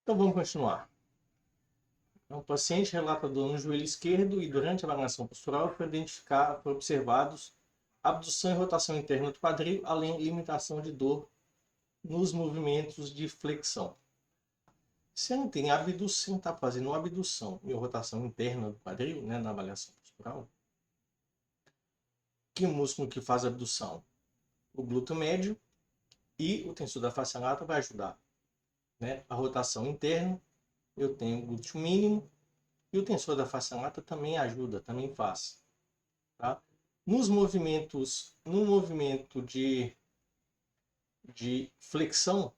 Então vamos continuar. Então, o paciente relata dor no joelho esquerdo e durante a avaliação postural foram observados abdução e rotação interna do quadril, além de limitação de dor nos movimentos de flexão. Se não tem abdução, está fazendo uma abdução e rotação interna do quadril, né, na avaliação postural, que músculo que faz abdução? O glúteo médio e o tensor da face lata vai ajudar, né? A rotação interna, eu tenho o glúteo mínimo e o tensor da face lata também ajuda, também faz. Tá? No movimento de flexão,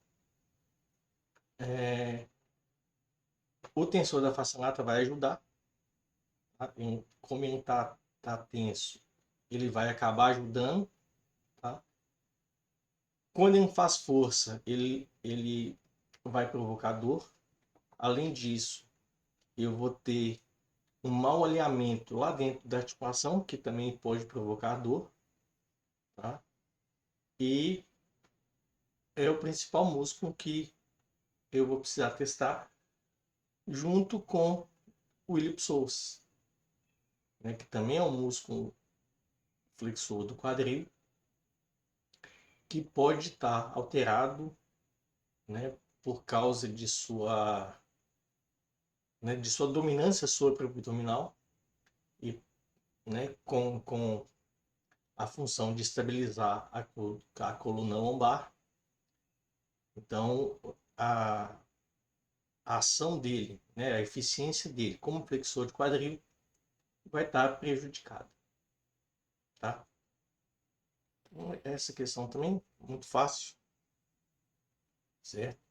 o tensor da face lata vai ajudar. Tá? Como ele tá tenso, ele vai acabar ajudando. Tá? Quando ele faz força, ele vai provocar dor. Além disso, eu vou ter um mau alinhamento lá dentro da articulação, que também pode provocar dor. Tá? E é o principal músculo que eu vou precisar testar junto com o iliopsoas, né, que também é um músculo flexor do quadril, que pode estar alterado, né, por causa de sua dominância supraabdominal e, né, com a função de estabilizar a coluna lombar. Então, a ação dele, né, a eficiência dele como flexor de quadril vai estar prejudicada. Tá? Então, essa questão também é muito fácil, certo?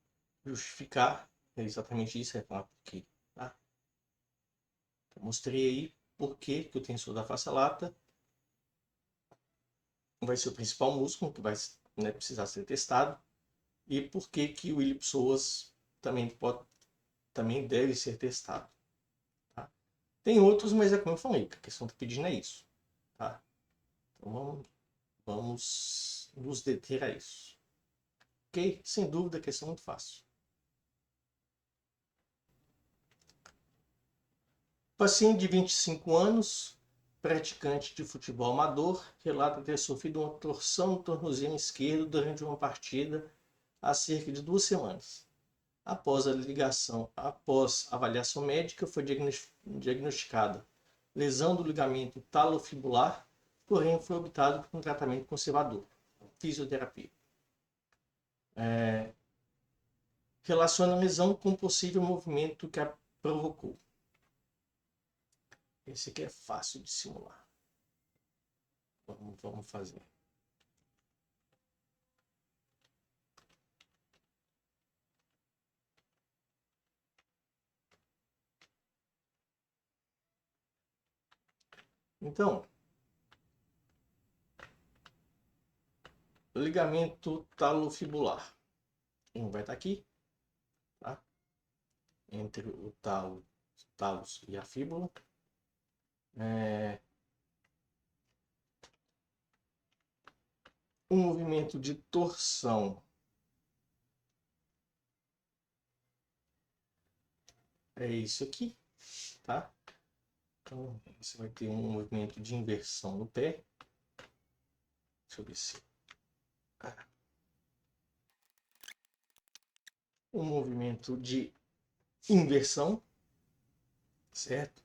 Justificar é exatamente isso, é falar por quê. Tá? Então, mostrei aí por que o tensor da face lata vai ser o principal músculo que vai, né, precisar ser testado e por que o iliopsoas também deve ser testado. Tá? Tem outros, mas é como eu falei, a questão que está pedindo é isso. Tá? Então vamos nos deter a isso. Ok? Sem dúvida, a questão é muito fácil. Paciente de 25 anos, praticante de futebol amador, relata ter sofrido uma torção no tornozelo esquerdo durante uma partida há cerca de 2 semanas. Após avaliação médica, foi diagnosticada lesão do ligamento talofibular, porém foi optado por um tratamento conservador, fisioterapia. Relaciona a lesão com o possível movimento que a provocou. Esse aqui é fácil de simular. Vamos fazer. Então, ligamento talofibular. Um vai estar aqui, tá? Entre o talos e a fíbula. Um movimento de torção é isso aqui, tá? Então, você vai ter um movimento de inversão no pé. Deixa eu ver se... Um movimento de inversão, certo?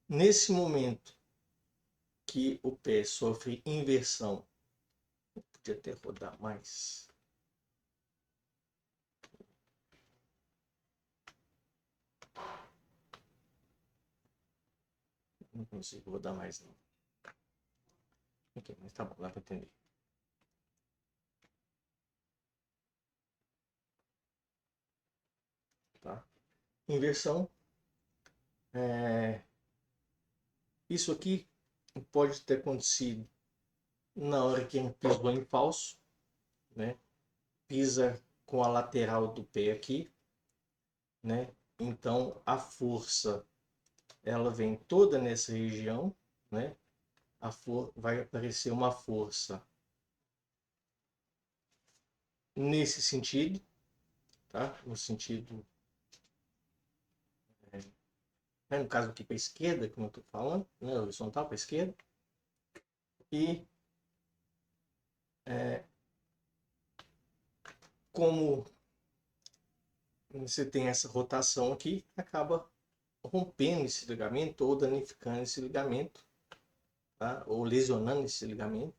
Nesse momento que o pé sofre inversão, eu podia até rodar mais. Não consigo rodar mais não. Ok, mas tá bom, dá para entender. Tá? Inversão. Isso aqui pode ter acontecido na hora que a gente pisou em falso, né? Pisa com a lateral do pé aqui, né? Então a força ela vem toda nessa região, né? Vai aparecer uma força nesse sentido, tá? No sentido né? No caso aqui para a esquerda, como eu estou falando, né? Horizontal para a esquerda. E como você tem essa rotação aqui, acaba rompendo esse ligamento ou danificando esse ligamento, tá? Ou lesionando esse ligamento.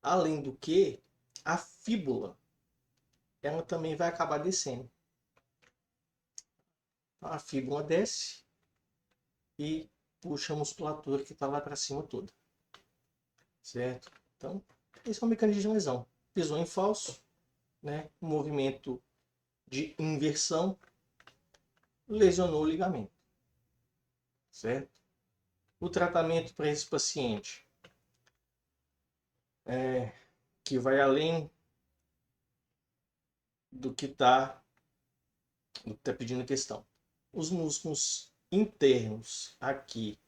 Além do que, a fíbula ela também vai acabar descendo. A fíbula desce e puxa a musculatura que está lá para cima toda, certo? Então, esse é um mecanismo de lesão. Pisou em falso, né? Movimento de inversão, lesionou o ligamento, certo? O tratamento para esse paciente que vai além do que está pedindo a questão. Os músculos internos aqui,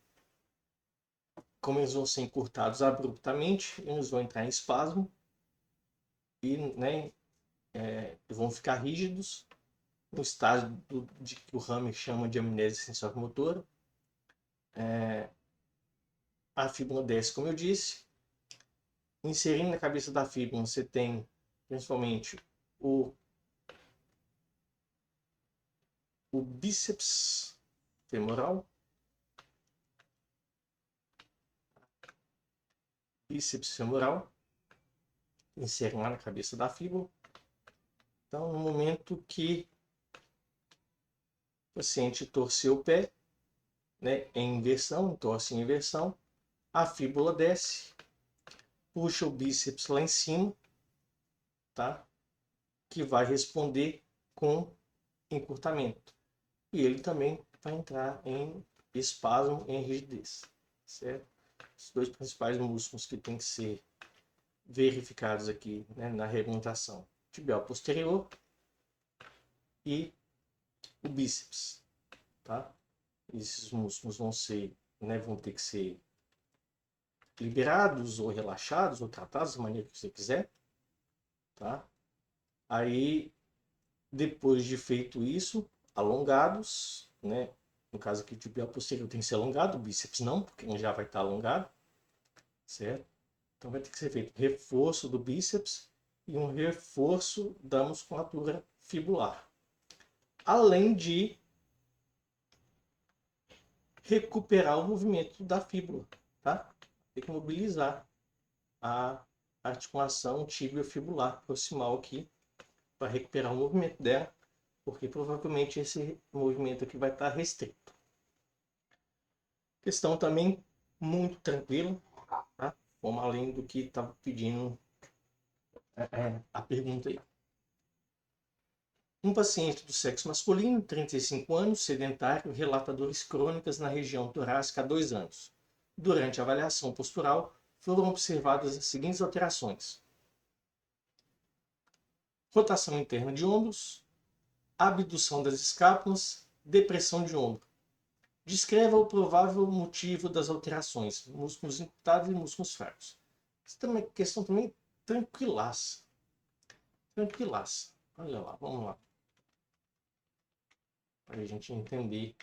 como eles vão ser encurtados abruptamente, eles vão entrar em espasmo e, né, vão ficar rígidos no estágio de que o Hammer chama de amnésia sensório-motora. A fíbula desce, como eu disse. Inserindo na cabeça da fíbula, você tem principalmente o bíceps femoral, insere lá na cabeça da fíbula. Então, no momento que o paciente torceu o pé, né, em inversão, torce em inversão, a fíbula desce, puxa o bíceps lá em cima, tá? Que vai responder com encurtamento. E ele também vai entrar em espasmo e em rigidez, certo? Os dois principais músculos que tem que ser verificados aqui, né, na reabilitação: tibial posterior e o bíceps, tá? Esses músculos vão ser, né, vão ter que ser liberados ou relaxados ou tratados da maneira que você quiser, tá? Aí, depois de feito isso, alongados, né? No caso aqui, o tibial posterior tem que ser alongado, o bíceps não, porque ele já vai estar alongado, certo? Então vai ter que ser feito reforço do bíceps e um reforço da musculatura fibular. Além de recuperar o movimento da fíbula, tá? Tem que mobilizar a articulação tibio-fibular proximal aqui para recuperar o movimento dela, porque provavelmente esse movimento aqui vai estar restrito. Questão também muito tranquila, tá? Vamos além do que estava pedindo a pergunta aí. Um paciente do sexo masculino, 35 anos, sedentário, relata dores crônicas na região torácica há 2 anos. Durante a avaliação postural, foram observadas as seguintes alterações: rotação interna de ombros, abdução das escápulas, depressão de ombro. Descreva o provável motivo das alterações: músculos encurtados e músculos fracos. Essa é uma questão também tranquilaça. Tranquilaça. Olha lá, vamos lá. Para a gente entender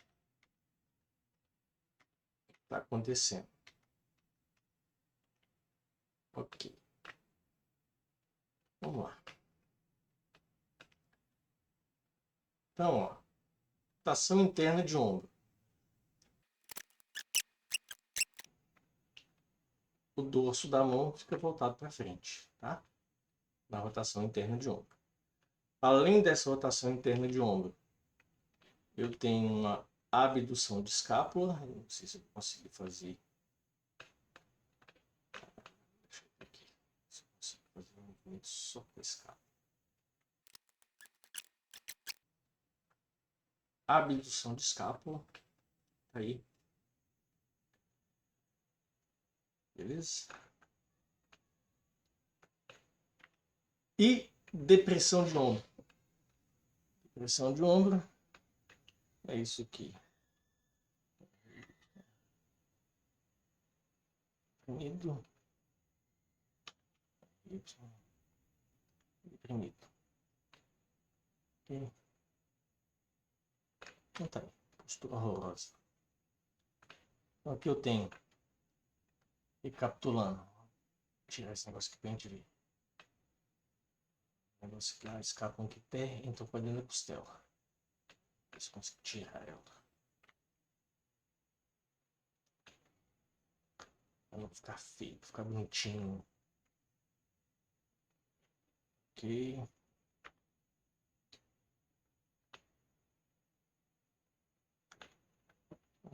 o que está acontecendo. Ok. Vamos lá. Então, ó, rotação interna de ombro. O dorso da mão fica voltado para frente, tá? Na rotação interna de ombro. Além dessa rotação interna de ombro, eu tenho uma abdução de escápula. Não sei se eu consigo fazer. Deixa eu ver aqui. Se eu consigo fazer um movimento só com a escápula. Abdução de escápula. Aí. Beleza? E depressão de ombro. Depressão de ombro é isso aqui. Deprimido. Deprimido. Ok. Então tá aí. postura horrorosa. Então aqui eu tenho, recapitulando, vou tirar esse negócio aqui pra gente ver. O negócio aqui, a escápula aqui pé, entrou pra dentro da costela. Ver se eu consigo tirar ela. Pra não ficar feio, pra ficar bonitinho. Ok.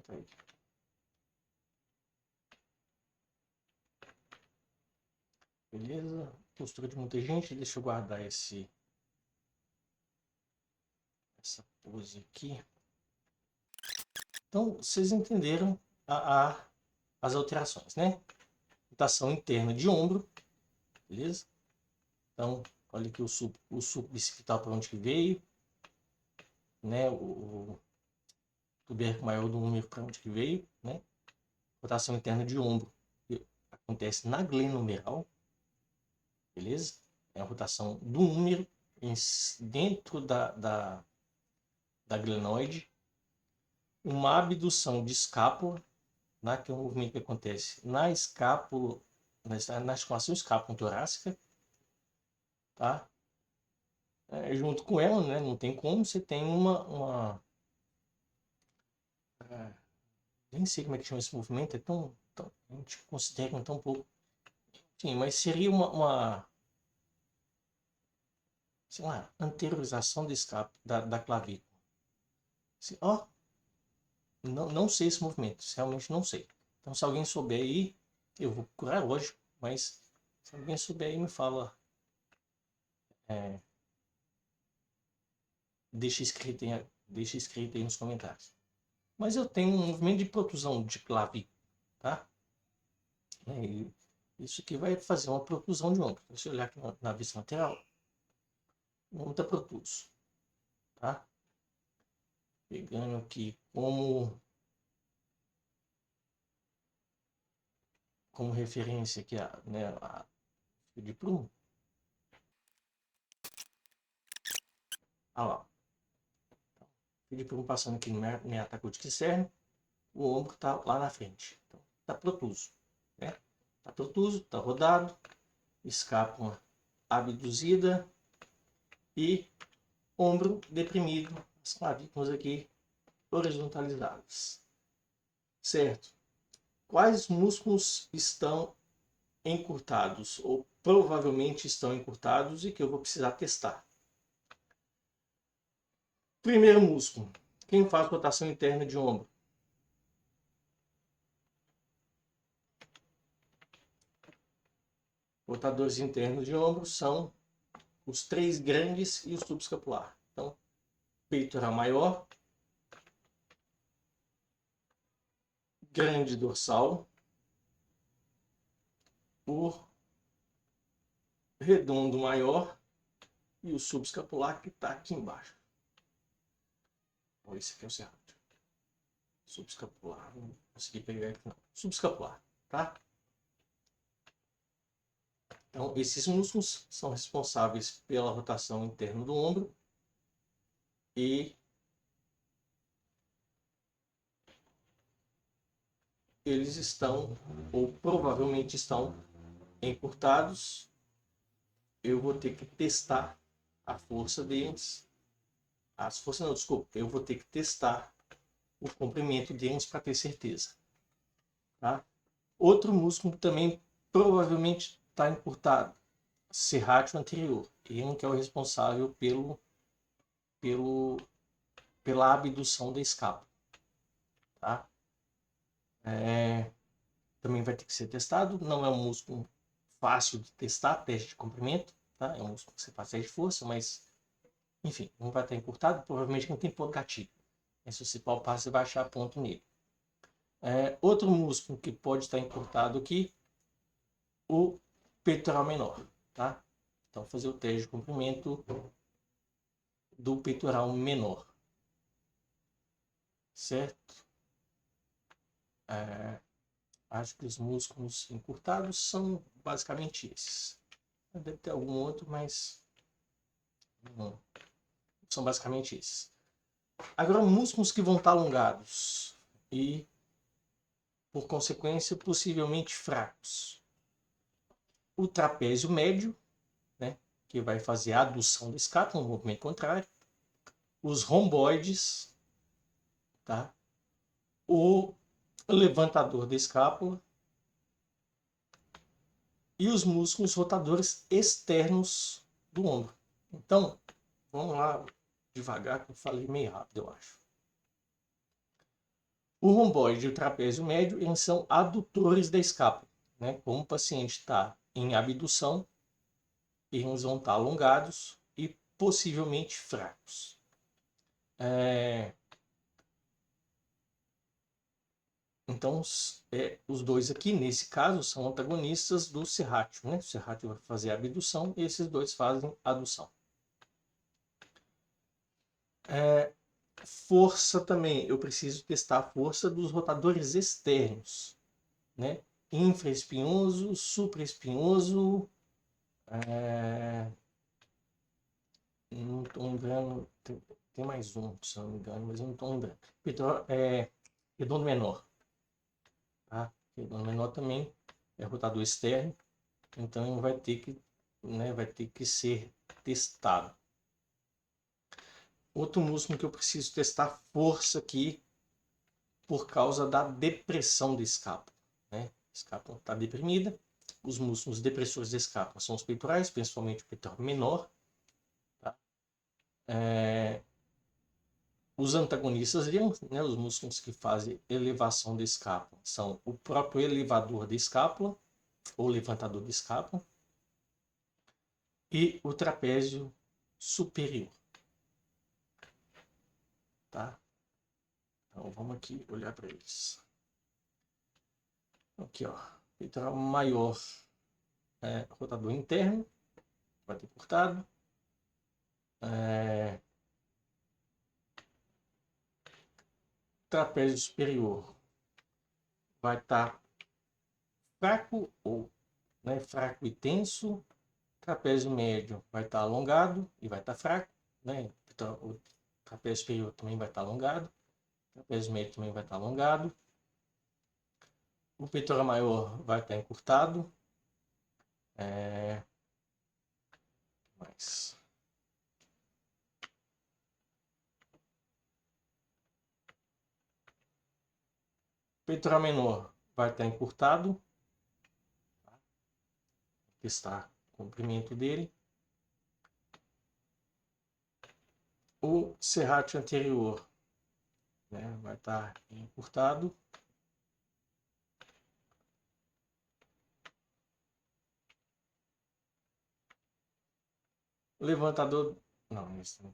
Tá aí. Beleza? Postura de muita gente. Deixa eu guardar essa pose aqui. Então, vocês entenderam as alterações, né? Rotação interna de ombro. Beleza? Então, olha aqui o subbicipital para onde que veio. Né? O tubérculo maior do húmero para onde que veio. Né? Rotação interna de ombro acontece na glenohumeral. Beleza? É a rotação do húmero dentro da glenoide. Uma abdução de escápula, né, que é um movimento que acontece na escápula, na articulação escápula-torácica, tá? Junto com ela, né, não tem como, você tem nem sei como é que chama esse movimento, a gente considera tão pouco. Sim, mas seria sei lá, anteriorização da clavícula. Assim, ó, não sei esse movimento, realmente não sei. Então, se alguém souber aí, eu vou procurar, lógico, mas se alguém souber aí, me fala. Deixa escrito aí nos comentários. Mas eu tenho um movimento de protusão de clavícula, tá? E isso aqui vai fazer uma protusão de ombro. Se eu olhar aqui na vista lateral, o ombro está protuso, tá? Pegando aqui como referência aqui a fio de prumo. Olha lá. Fio de prumo passando aqui no metatarsus externo, o ombro está lá na frente. Então, está protuso, né? Está protuso, está rodado, escápula abduzida e ombro deprimido, as clavículas aqui horizontalizadas. Certo? Quais músculos estão encurtados ou provavelmente estão encurtados e que eu vou precisar testar? Primeiro músculo. Quem faz rotação interna de ombro? Rotadores internos de ombro são os três grandes e o subescapular. Então, peitoral maior, grande dorsal, o redondo maior e o subescapular que está aqui embaixo. Esse aqui é o cerrado. Subescapular. Não consegui pegar aqui não. Subescapular, tá? Então, esses músculos são responsáveis pela rotação interna do ombro e eles estão, ou provavelmente estão, encurtados. Eu vou ter que testar a força deles. As forças não, desculpa. Eu vou ter que testar o comprimento deles para ter certeza. Tá? Outro músculo também provavelmente está encurtado. Serrátil anterior. Ele que é o responsável pela abdução da escápula. Tá? Também vai ter que ser testado. Não é um músculo fácil de testar, teste de comprimento. Tá? É um músculo que você faz teste de força, mas enfim, não vai estar encurtado. Provavelmente não tem ponto gatilho. Se você palpar, você vai achar ponto nele. Outro músculo que pode estar encurtado aqui, o peitoral menor. Tá? Então, fazer o teste de comprimento do peitoral menor. Certo? Acho que os músculos encurtados são basicamente esses. Deve ter algum outro, mas não. São basicamente esses. Agora, músculos que vão estar alongados e, por consequência, possivelmente fracos. O trapézio médio, né, que vai fazer a adução da escápula, no movimento contrário. Os romboides, tá? O levantador da escápula e os músculos rotadores externos do ombro. Então, vamos lá devagar, que eu falei meio rápido, eu acho. O romboide e o trapézio médio, eles são adutores da escápula, né? Como o paciente está em abdução, eles vão estar alongados e possivelmente fracos. Então, os dois aqui, nesse caso, são antagonistas do serrátil, né? O serrátil vai fazer a abdução e esses dois fazem a adução. Força também, eu preciso testar a força dos rotadores externos, né? Infraespinhoso, supraespinhoso, não estou lembrando, tem mais um, se não me engano, mas eu não estou lembrando. Redondo menor, tá? Redondo menor também é rotador externo, então vai ter que ser testado. Outro músculo que eu preciso testar força aqui por causa da depressão da escápula, né? A escápula está deprimida, os músculos depressores da escápula são os peitorais, principalmente o peitoral menor. Tá? Os antagonistas deles, né, os músculos que fazem elevação da escápula, são o próprio elevador da escápula, ou levantador da escápula, e o trapézio superior. Tá? Então vamos aqui olhar para eles. Aqui, ó, peitoral maior, rotador interno, vai ter cortado. Trapézio superior vai estar fraco ou, né, fraco e tenso. Trapézio médio vai estar alongado e vai estar fraco, né? Então, o trapézio superior também vai estar alongado. O trapézio médio também vai estar alongado. O peitoral maior vai estar encurtado. Mas o peitoral menor vai estar encurtado. Testar o comprimento dele. O serrátil anterior, né, vai estar encurtado. O levantador. Não, esse não.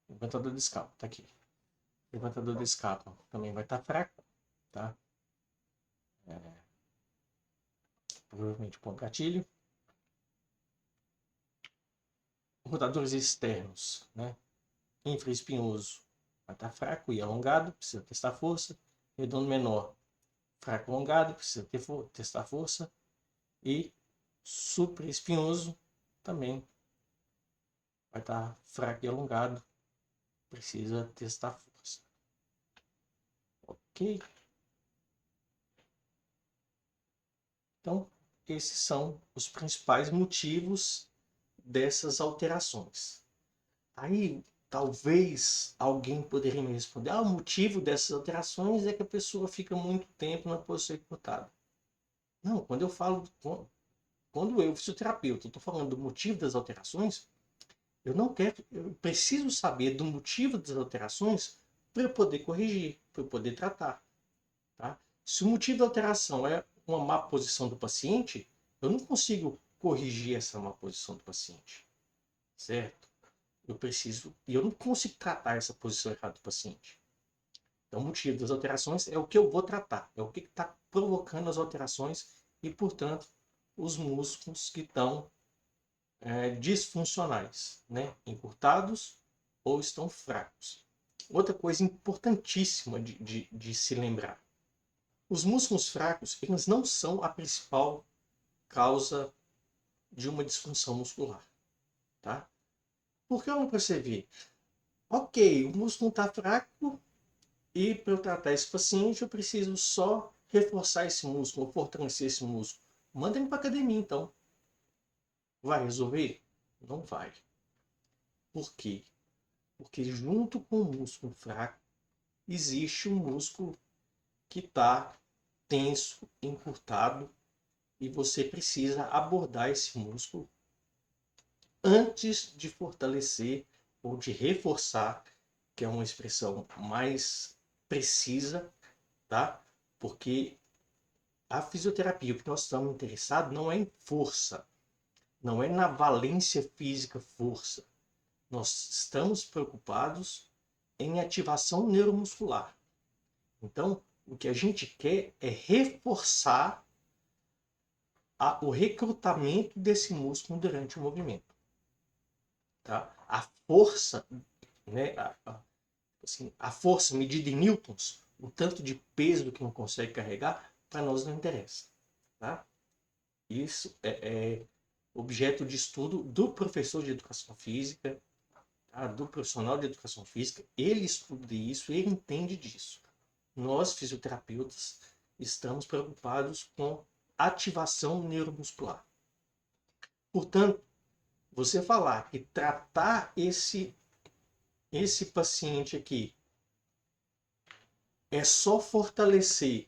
Levantador de escápula, tá aqui. Levantador de escápula também vai estar fraco, tá? Provavelmente ponto gatilho. Rotadores externos, né? Infraespinhoso vai estar fraco e alongado, precisa testar força. Redondo menor, fraco e alongado, precisa testar força. E supraespinhoso também vai estar fraco e alongado, precisa testar força. Ok? Então, esses são os principais motivos dessas alterações. Aí, talvez alguém poderia me responder: o motivo dessas alterações é que a pessoa fica muito tempo na posição encurtada. Não, quando eu, fisioterapeuta, estou falando do motivo das alterações, eu preciso saber do motivo das alterações para eu poder corrigir, para eu poder tratar. Tá? Se o motivo da alteração é uma má posição do paciente, eu não consigo corrigir essa má posição do paciente. Certo? E eu não consigo tratar essa posição errada do paciente. Então, o motivo das alterações é o que eu vou tratar, é o que está provocando as alterações e, portanto, os músculos que estão disfuncionais, né? Encurtados ou estão fracos. Outra coisa importantíssima de se lembrar. Os músculos fracos, eles não são a principal causa de uma disfunção muscular, tá? Porque para você ver, ok, o músculo está fraco e para eu tratar esse paciente eu preciso só reforçar esse músculo, fortalecer esse músculo. Manda ele para academia então. Vai resolver? Não vai. Por quê? Porque junto com o músculo fraco existe um músculo que está tenso, encurtado, e você precisa abordar esse músculo antes de fortalecer ou de reforçar, que é uma expressão mais precisa, tá? Porque a fisioterapia, o que nós estamos interessados não é em força, não é na valência física força. Nós estamos preocupados em ativação neuromuscular. Então, o que a gente quer é reforçar o recrutamento desse músculo durante o movimento. Tá? A força, né, assim, a força medida em newtons, o tanto de peso que não consegue carregar, para nós não interessa. Tá? Isso é objeto de estudo do professor de educação física, tá? Do profissional de educação física. Ele estuda isso, ele entende disso. Nós, fisioterapeutas, estamos preocupados com ativação neuromuscular. Portanto, você falar que tratar esse paciente aqui é só fortalecer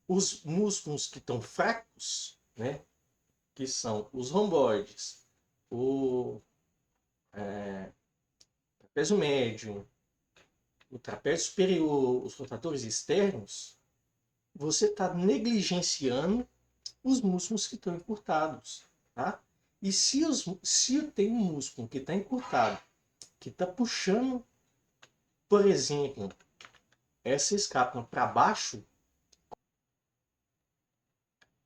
os músculos que estão fracos, né? Que são os romboides, o trapézio médio, o trapézio superior, os rotadores externos, você está negligenciando os músculos que estão encurtados, tá? E se tem um músculo que está encurtado, que está puxando, por exemplo, essa escápula para baixo,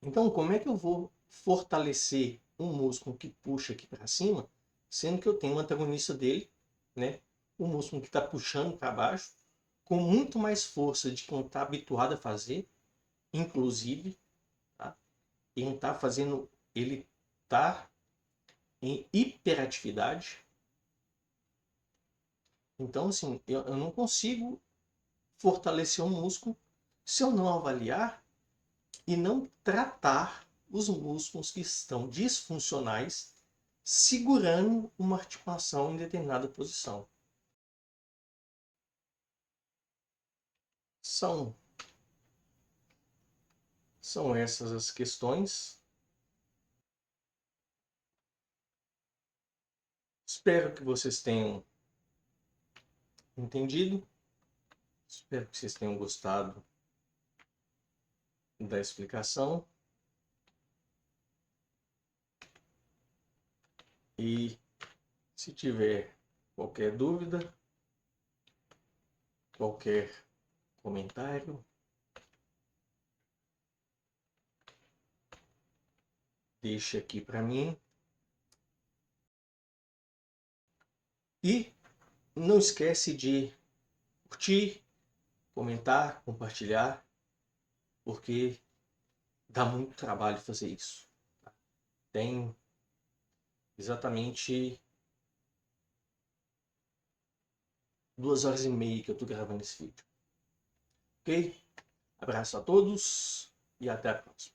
então como é que eu vou fortalecer um músculo que puxa aqui para cima, sendo que eu tenho um antagonista dele, né? Um músculo que está puxando para baixo, com muito mais força de quem está habituado a fazer, inclusive, tá? Ele está fazendo, ele está em hiperatividade. Então, assim, eu não consigo fortalecer um músculo se eu não avaliar e não tratar os músculos que estão disfuncionais segurando uma articulação em determinada posição. São, são essas as questões. Espero que vocês tenham entendido. Espero que vocês tenham gostado da explicação. E se tiver qualquer dúvida, qualquer comentário, deixe aqui para mim. E não esquece de curtir, comentar, compartilhar, porque dá muito trabalho fazer isso. Tem exatamente 2 horas e meia que eu estou gravando esse vídeo. Ok? Abraço a todos e até a próxima.